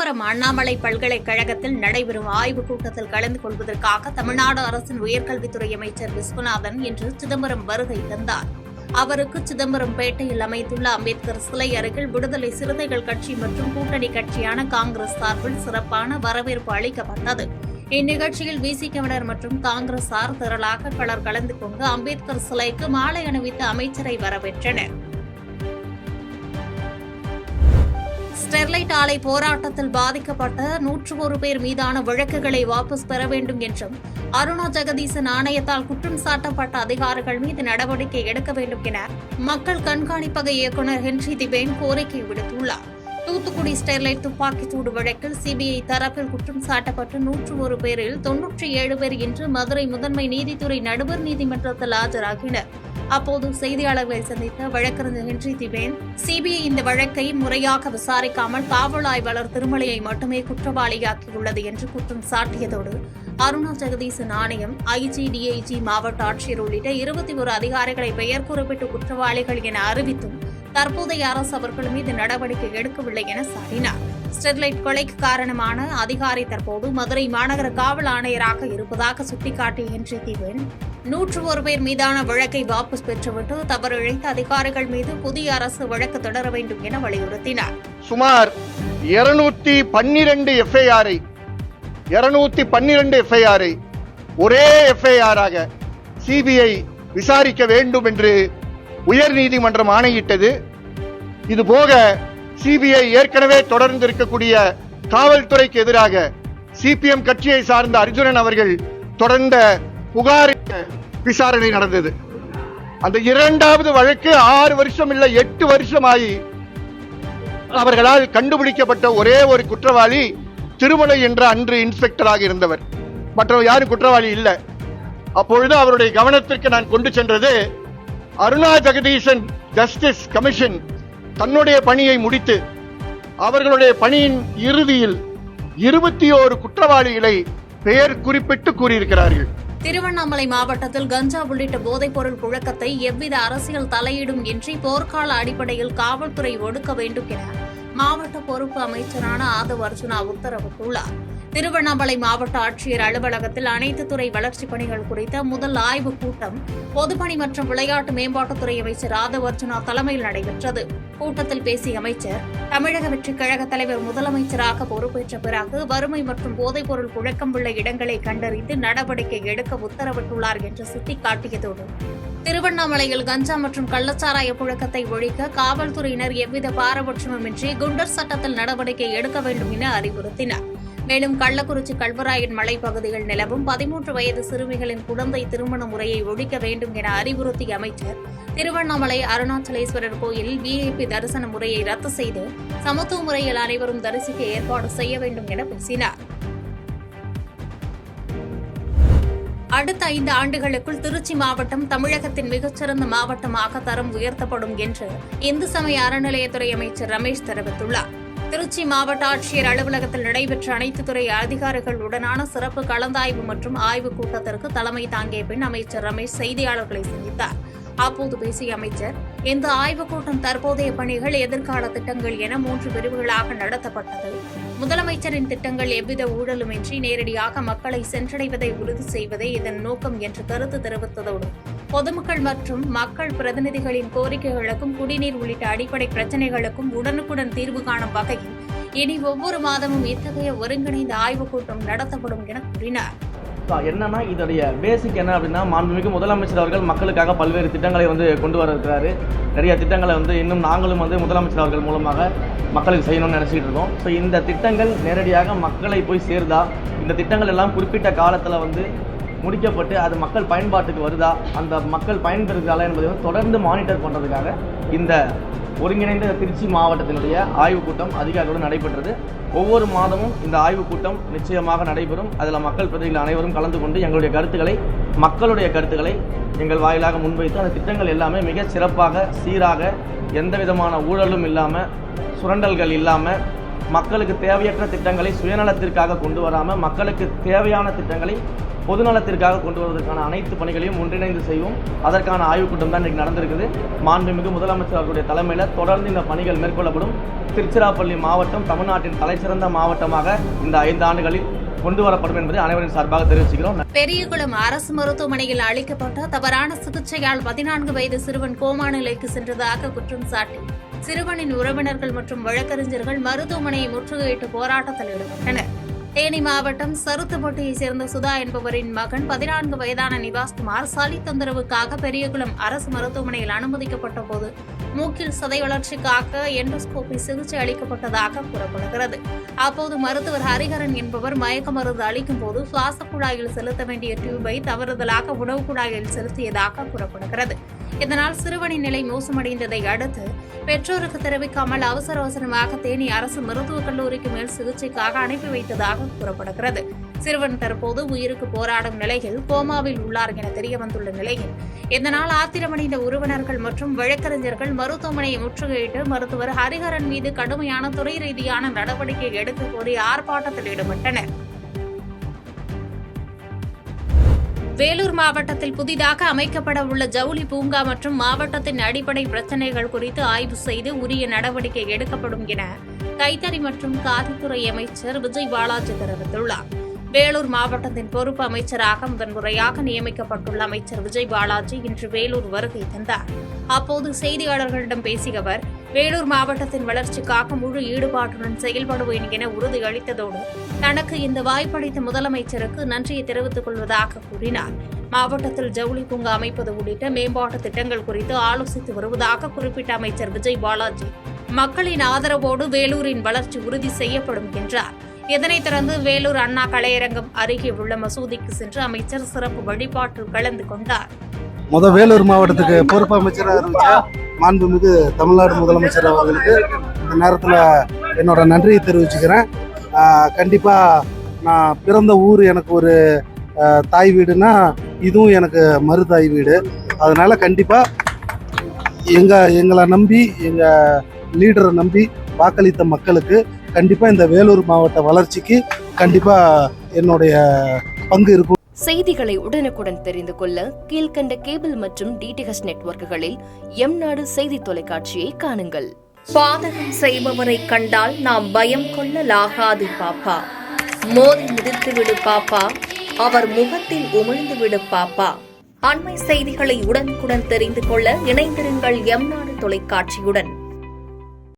சிதம்பரம் அண்ணாமலை பல்கலைக்கழகத்தில் நடைபெறும் ஆய்வுக் கூட்டத்தில் கலந்து கொள்வதற்காக தமிழ்நாடு அரசின் உயர்கல்வித்துறை அமைச்சர் விஸ்வநாதன் இன்று சிதம்பரம் வருகை தந்தார். அவருக்கு சிதம்பரம்பேட்டையில் அமைந்துள்ள அம்பேத்கர் சிலை அருகில் விடுதலை சிறுத்தைகள் கட்சி மற்றும் கூட்டணி கட்சியான காங்கிரஸ் சார்பில் சிறப்பான வரவேற்பு அளிக்கப்பட்டது. இந்நிகழ்ச்சியில் விசிகவினர் மற்றும் காங்கிரசார் திரளாக பலர் கலந்து கொண்டு அம்பேத்கர் சிலைக்கு மாலை அணிவித்து அமைச்சரை வரவேற்றனர். ஸ்டெர்லைட் ஆலை போராட்டத்தில் பாதிக்கப்பட்ட 101 பேர் மீதான வழக்குகளை வாபஸ் பெற வேண்டும் என்றும் அருணா ஜெகதீசன் ஆணையத்தால் குற்றம் சாட்டப்பட்ட அதிகாரிகள் மீது நடவடிக்கை எடுக்க வேண்டும் என மக்கள் கண்காணிப்பக இயக்குநர் ஹென்றி திபேன் கோரிக்கை விடுத்துள்ளார். தூத்துக்குடி ஸ்டெர்லைட் துப்பாக்கிச்சூடு வழக்கில் சிபிஐ தரப்பில் குற்றம் சாட்டப்பட்டு 101 பேரில் 97 பேர் இன்று மதுரை முதன்மை நீதித்துறை நடுவர் நீதிமன்றத்தில் ஆஜராகினர். அப்போது செய்தியாளர்களை சந்தித்த வழக்கறிஞர் ஹென்றி திபேன், சிபிஐ இந்த வழக்கை முறையாக விசாரிக்காமல் காவல் ஆய்வாளர் திருமலையை மட்டுமே குற்றவாளியாக்கியுள்ளது என்று குற்றம் சாட்டியதோடு அருணா ஜெகதீசன் ஆணையம், ஐஜி, டிஐஜி, மாவட்ட ஆட்சியர் உள்ளிட்ட 21 அதிகாரிகளை பெயர் குறிப்பிட்டு குற்றவாளிகள் என அறிவித்தும் தற்போதைய அரசு அவர்கள் மீது நடவடிக்கை எடுக்கவில்லை என சாட்டினார். ஸ்டெர்லைட் கொலைக்கு காரணமான அதிகாரி தற்போது மதுரை மாநகர காவல் ஆணையராக இருப்பதாக சுட்டிக்காட்டிய ஹென்றி திபேன், 101 பேர் மீதான வழக்கை வாபஸ் பெற்றுவிட்டு தவறிழைத்த அதிகாரிகள் மீது புதிய அரசு வழக்கு தொடர வேண்டும் என வலியுறுத்தினார். சுமார் 212 எஃப்ஐஆரை ஒரே எஃப்ஐஆராக சிபிஐ விசாரிக்க வேண்டும் என்று உயர் நீதிமன்றம் ஆணையிட்டது. இதுபோக சிபிஐ ஏற்கனவே தொடர்ந்து இருக்கக்கூடிய காவல்துறைக்கு எதிராக சிபிஎம் கட்சியை சார்ந்த அர்ஜுனன் அவர்கள் தொடர்ந்த புகார் விசாரணை நடந்தது. அந்த இரண்டாவது வழக்கு 6 வருஷம் இல்ல 8 வருஷமாகி அவர்களால் கண்டுபிடிக்கப்பட்ட ஒரே ஒரு குற்றவாளி திருமலை என்ற அன்று இன்ஸ்பெக்டராக இருந்தவர். மற்றவர் யாரும் குற்றவாளி இல்லை. அப்பொழுது அவருடைய கவனத்திற்கு நான் கொண்டு சென்றது, அருணா ஜெகதீசன் ஜஸ்டிஸ் கமிஷன் தன்னுடைய பணியை முடித்து அவர்களுடைய பணியின் இறுதியில் 21 குற்றவாளிகளை பெயர் குறிப்பிட்டு கூறியிருக்கிறார்கள். திருவண்ணாமலை மாவட்டத்தில் கஞ்சா உள்ளிட்ட போதைப்பொருள் புழக்கத்தை எவ்வித அரசியல் தலையீடும் இன்றி போர்க்கால அடிப்படையில் காவல்துறை ஒடுக்க வேண்டும் என மாவட்ட பொறுப்பு அமைச்சரான ஆதவ் அர்ஜுனா உத்தரவிட்டுள்ளார். திருவண்ணாமலை மாவட்ட ஆட்சியர் அலுவலகத்தில் அனைத்து துறை வளர்ச்சிப் பணிகள் குறித்த முதல் ஆய்வுக் கூட்டம் பொதுப்பணி மற்றும் விளையாட்டு மேம்பாட்டுத்துறை அமைச்சர் ஆதவ் அர்ஜுனா தலைமையில் நடைபெற்றது. கூட்டத்தில் பேசிய அமைச்சர், தமிழக வெற்றிக் கழக தலைவர் முதலமைச்சராக பொறுப்பேற்ற பிறகு வறுமை மற்றும் போதைப்பொருள் புழக்கம் உள்ள இடங்களை கண்டறிந்து நடவடிக்கை எடுக்க உத்தரவிட்டுள்ளார் என்று சுட்டிக்காட்டியதோடு திருவண்ணாமலையில் கஞ்சா மற்றும் கள்ளச்சாராய புழக்கத்தை ஒழிக்க காவல்துறையினர் எவ்வித பாரபட்சமுமின்றி குண்டர் சட்டத்தில் நடவடிக்கை எடுக்க வேண்டும் என அறிவுறுத்தினார். மேலும் கள்ளக்குறிச்சி கல்வராயன் மலைப்பகுதியில் நிலவும் 13 வயது சிறுமிகளின் குழந்தை திருமண முறையை ஒழிக்க வேண்டும் என அறிவுறுத்திய அமைச்சர், திருவண்ணாமலை அருணாச்சலேஸ்வரர் கோயிலில் விஐபி தரிசன முறையை ரத்து செய்து சமத்துவ முறையில் அனைவரும் தரிசிக்க ஏற்பாடு செய்ய வேண்டும் என பேசினார். அடுத்த 5 ஆண்டுகளுக்குள் திருச்சி மாவட்டம் தமிழகத்தின் மிகச்சிறந்த மாவட்டமாக தரம் உயர்த்தப்படும் என்று இந்து சமய அறநிலையத்துறை அமைச்சர் ரமேஷ் தெரிவித்துள்ளார். திருச்சி மாவட்ட ஆட்சியர் அலுவலகத்தில் நடைபெற்ற அனைத்து துறை அதிகாரிகளுடனான சிறப்பு கலந்தாய்வு மற்றும் ஆய்வுக் கூட்டத்திற்கு தலைமை தாங்கிய பின் அமைச்சர் ரமேஷ் செய்தியாளர்களை சந்தித்தார். அப்போது பேசிய அமைச்சர், இந்த ஆய்வுக் கூட்டம் தற்போதைய பணிகள், எதிர்கால திட்டங்கள் என 3 பிரிவுகளாக நடத்தப்பட்டது. முதலமைச்சரின் திட்டங்கள் எவ்வித ஊழலுமின்றி நேரடியாக மக்களை சென்றடைவதை உறுதி செய்வதே இதன் நோக்கம் என்று கருத்து தெரிவித்ததோடு பொதுமக்கள் மற்றும் மக்கள் பிரதிநிதிகளின் கோரிக்கைகளுக்கும் குடிநீர் உள்ளிட்ட அடிப்படை பிரச்சினைகளுக்கும் உடனுக்குடன் தீர்வு காணும் வகையில் இனி ஒவ்வொரு மாதமும் இத்தகைய ஒருங்கிணைந்த ஆய்வுக் கூட்டம் நடத்தப்படும் என கூறினார். என்னன்னா இதோடைய பேசிக் என்ன அப்படின்னா, மாண்புமிகு முதலமைச்சர் அவர்கள் மக்களுக்காக பல்வேறு திட்டங்களை கொண்டு வர இருக்கிறாரு. நிறைய திட்டங்களை இன்னும் நாங்களும் முதலமைச்சர் அவர்கள் மூலமாக மக்களுக்கு செய்யணும்னு நினைச்சிட்டு இருக்கோம். ஸோ இந்த திட்டங்கள் நேரடியாக மக்களை போய் சேருதா, இந்த திட்டங்கள் எல்லாம் குறிப்பிட்ட காலத்தில் முடிக்கப்பட்டு அது மக்கள் பயன்பாட்டுக்கு வருதா, அந்த மக்கள் பயன்பெறுகிறாளா என்பதை தொடர்ந்து மானிட்டர் பண்ணுறதுக்காக இந்த ஒருங்கிணைந்த திருச்சி மாவட்டத்தினுடைய ஆய்வுக் கூட்டம் அதிகாரிகளுடன் நடைபெற்றது. ஒவ்வொரு மாதமும் இந்த ஆய்வுக் கூட்டம் நிச்சயமாக நடைபெறும். அதில் மக்கள் பிரதிநிதிகள் அனைவரும் கலந்து கொண்டு மக்களுடைய கருத்துக்களை எங்கள் வாயிலாக முன்வைத்து அந்த திட்டங்கள் எல்லாமே மிக சிறப்பாக, சீராக, எந்த விதமான ஊழலும் இல்லாமல், சுரண்டல்கள் இல்லாமல், மக்களுக்கு தேவையற்ற திட்டங்களை சுயநலத்திற்காக கொண்டு வராமல் மக்களுக்கு தேவையான திட்டங்களை பொதுநலத்திற்காக கொண்டு வருவதற்கான அனைத்து பணிகளையும் ஒன்றிணைந்து செய்வோம். அதற்கான ஆய்வுக் கூட்டம் தான் இன்றைக்கு நடந்திருக்குது. மாண்புமிகு முதலமைச்சர் அவர்களுடைய தலைமையில் தொடர்ந்து இந்த பணிகள் மேற்கொள்ளப்படும். திருச்சிராப்பள்ளி மாவட்டம் தமிழ்நாட்டின் தலைசிறந்த மாவட்டமாக இந்த 5 ஆண்டுகளில் கொண்டு வரப்படும் என்பதை அனைவரின் சார்பாக தெரிவிச்சுக்கிறோம். பெரியகுளம் அரசு மருத்துவமனையில் அளிக்கப்பட்ட தவறான சிகிச்சையால் 14 வயது சிறுவன் கோமா நிலைக்கு சென்றதாக குற்றம் சாட்டி சிறுவனின் உறவினர்கள் மற்றும் வழக்கறிஞர்கள் மருத்துவமனையை முற்றுகையிட்டு போராட்டத்தில் ஈடுபட்டனர். தேனி மாவட்டம் சருத்துப்பட்டியைச் சேர்ந்த சுதா என்பவரின் மகன் 14 வயதான நிவாஸ்குமார் சளி தொந்தரவுக்காக பெரியகுளம் அரசு மருத்துவமனையில் அனுமதிக்கப்பட்ட போது மூக்கில் சதை வளர்ச்சிக்காக எண்டோஸ்கோபி சிகிச்சை அளிக்கப்பட்டதாக கூறப்படுகிறது. அப்போது மருத்துவர் ஹரிஹரன் என்பவர் மயக்க மருந்து அளிக்கும் போது சுவாச குழாயில் செலுத்த வேண்டிய டியூபை தவறுதலாக உணவு குழாயில் செலுத்தியதாக கூறப்படுகிறது. இதனால் சிறுவனின் நிலை மோசமடைந்ததை அடுத்து பெற்றோருக்கு தெரிவிக்காமல் அவசர அவசரமாக தேனி அரசு மருத்துவக் கல்லூரிக்கு மேல் சிகிச்சைக்காக அனுப்பி வைத்ததாக கூறப்படுகிறது. சிறுவன் தற்போது உயிருக்கு போராடும் நிலையில் கோமாவில் உள்ளார் என தெரியவந்துள்ள நிலையில் இதனால் ஆத்திரமடைந்த உறவினர்கள் மற்றும் வழக்கறிஞர்கள் மருத்துவமனையை முற்றுகையிட்டு மருத்துவர் ஹரிஹரன் மீது கடுமையான துறை ரீதியான நடவடிக்கை எடுக்க கோரி ஆர்ப்பாட்டத்தில் ஈடுபட்டனர். வேலூர் மாவட்டத்தில் புதிதாக அமைக்கப்பட உள்ள ஜவுளி பூங்கா மற்றும் மாவட்டத்தின் அடிப்படை பிரச்சினைகள் குறித்து ஆய்வு செய்து உரிய நடவடிக்கை எடுக்கப்படும் என கைத்தறி மற்றும் காதித்துறை அமைச்சர் விஜய் பாலாஜி தெரிவித்துள்ளார். வேலூர் மாவட்டத்தின் பொறுப்பு அமைச்சராக முதன்முறையாக நியமிக்கப்பட்டுள்ள அமைச்சர் விஜய் பாலாஜி இன்று வேலூர் வருகை தந்தார். அப்போது செய்தியாளர்களிடம் பேசிய அவர், வேலூர் மாவட்டத்தின் வளர்ச்சிக்காக முழு ஈடுபாட்டுடன் செயல்படுவேன் என உறுதியளித்ததோடு தனக்கு இந்த வாய்ப்பளித்த முதலமைச்சருக்கு நன்றியை தெரிவித்துக் கொள்வதாக கூறினார். மாவட்டத்தில் ஜவுளி பூங்கா அமைப்பது உள்ளிட்ட மேம்பாட்டு திட்டங்கள் குறித்து ஆலோசித்து வருவதாக குறிப்பிட்ட அமைச்சர் விஜய் பாலாஜி, மக்களின் ஆதரவோடு வேலூரின் வளர்ச்சி உறுதி செய்யப்படும் என்றார். இதனைத் தொடர்ந்து வேலூர் அண்ணா கலையரங்கம் அருகே உள்ள மசூதிக்கு சென்று அமைச்சர் சிறப்பு வழிபாட்டில் கலந்து கொண்டார். வேலூர் மாவட்டத்துக்கு பொறுப்பு அமைச்சராக இருந்துச்ச மாண்புமிகு தமிழ்நாடு முதலமைச்சர் அவர்களுக்கு இந்த நேரத்தில் என்னோட நன்றியை தெரிவிச்சுக்கிறேன். கண்டிப்பாக நான் பிறந்த ஊர் எனக்கு ஒரு தாய் வீடுனா இதுவும் எனக்கு மறு தாய் வீடு. அதனால கண்டிப்பாக எங்களை நம்பி எங்கள் லீடரை நம்பி வாக்களித்த மக்களுக்கு கண்டிப்பாக இந்த வேலூர் மாவட்ட வளர்ச்சிக்கு கண்டிப்பாக என்னுடைய பங்கு இருக்கும். செய்திகளை உடனுக்குடன் தெரிந்து கொள்ள கீழ்கண்ட கேபிள் மற்றும் டிடிஹெச் நெட்வொர்க்குகளில் எம்நாடு செய்தி தொலைக்காட்சியை காணுங்கள். பாதகம் செய்பவரை கண்டால் நாம் பயம் கொள்ளலாகாது பாப்பா. மோதி மிதித்துவிடு பாப்பா, அவர் முகத்தில் உமிழ்ந்து விடு பாப்பா. அண்மை செய்திகளை உடனுக்குடன் தெரிந்து கொள்ள இணைந்திருங்கள் எம்நாடு தொலைக்காட்சியுடன்.